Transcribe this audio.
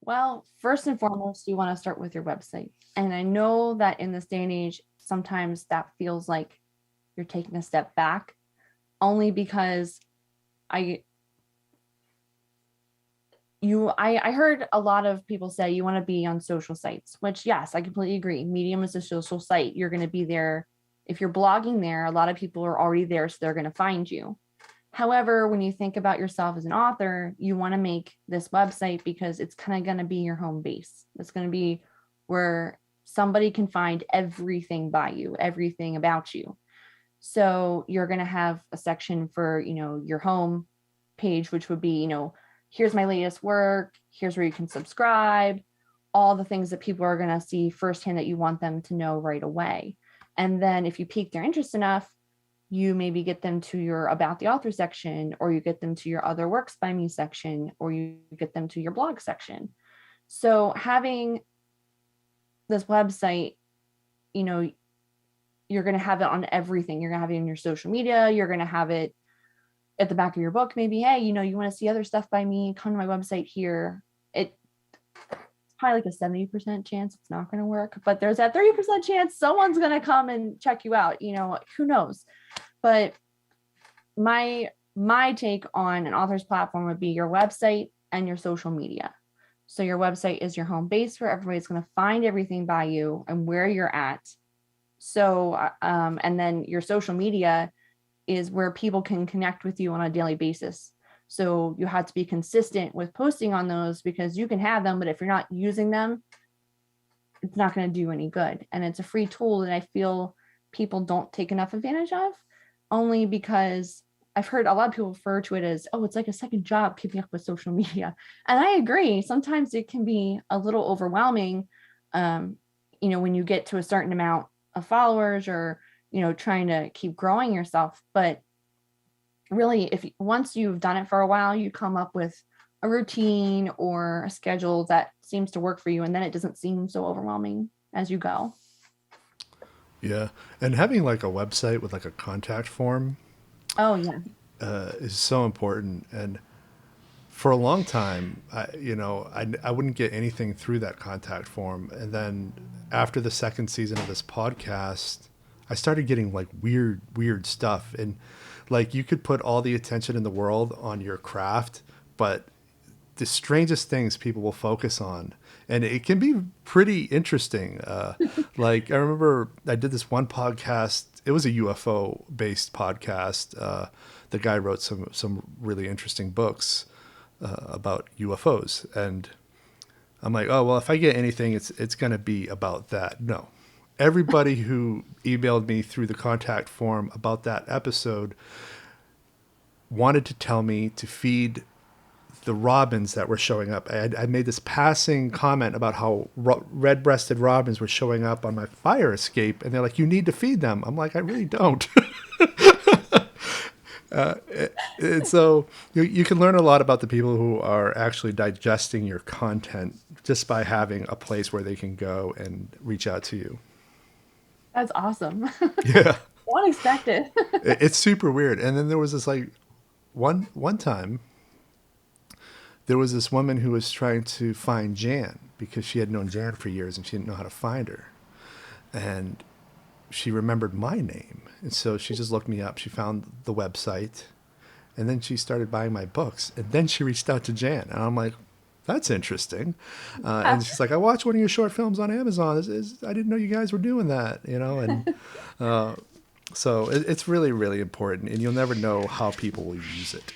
Well, first and foremost, you want to start with your website. And I know that in this day and age, sometimes that feels like you're taking a step back, only because I I heard a lot of people say you want to be on social sites, which yes, I completely agree. Medium is a social site. You're going to be there. If you're blogging there, a lot of people are already there, so they're going to find you. However, when you think about yourself as an author, you want to make this website because it's kind of going to be your home base. It's going to be where somebody can find everything by you, everything about you. So you're going to have a section for, your home page, which would be, here's my latest work, here's where you can subscribe, all the things that people are going to see firsthand that you want them to know right away. And then if you pique their interest enough, you maybe get them to your about the author section, or you get them to your other works by me section, or you get them to your blog section. So having this website, you're going to have it on everything. You're going to have it in your social media. You're going to have it at the back of your book. Maybe, hey, you want to see other stuff by me, come to my website here. It's probably like a 70% chance it's not going to work, but there's that 30% chance someone's going to come and check you out. Who knows? But my take on an author's platform would be your website and your social media. So your website is your home base where everybody's going to find everything by you and where you're at. So, and then your social media is where people can connect with you on a daily basis. So you have to be consistent with posting on those, because you can have them, but if you're not using them, it's not going to do any good. And it's a free tool that I feel people don't take enough advantage of, only because I've heard a lot of people refer to it as, oh, it's like a second job keeping up with social media. And I agree. Sometimes it can be a little overwhelming, when you get to a certain amount of followers, or, trying to keep growing yourself. But really, if once you've done it for a while, you come up with a routine or a schedule that seems to work for you, and then it doesn't seem so overwhelming as you go. Yeah. And having like a website with like a contact form Oh yeah. is so important. And for a long time, I wouldn't get anything through that contact form. And then after the second season of this podcast, I started getting like weird stuff. And like you could put all the attention in the world on your craft, but the strangest things people will focus on. And it can be pretty interesting. Like I remember I did this one podcast. It was a UFO based podcast. The guy wrote some really interesting books about UFOs, and I'm like, oh well, if I get anything, it's going to be about that. No, everybody who emailed me through the contact form about that episode wanted to tell me to feed the robins that were showing up. I made this passing comment about how red-breasted robins were showing up on my fire escape, and they're like, you need to feed them. I'm like, I really don't. And so you can learn a lot about the people who are actually digesting your content just by having a place where they can go and reach out to you. That's awesome. Yeah. Unexpected. It's super weird. And then there was this like one time there was this woman who was trying to find Jan because she had known Jan for years and she didn't know how to find her. And she remembered my name. And so she just looked me up. She found the website. And then she started buying my books. And then she reached out to Jan. And I'm like, that's interesting. And she's like, I watched one of your short films on Amazon. I didn't know you guys were doing that, And so it's really, really important. And you'll never know how people will use it.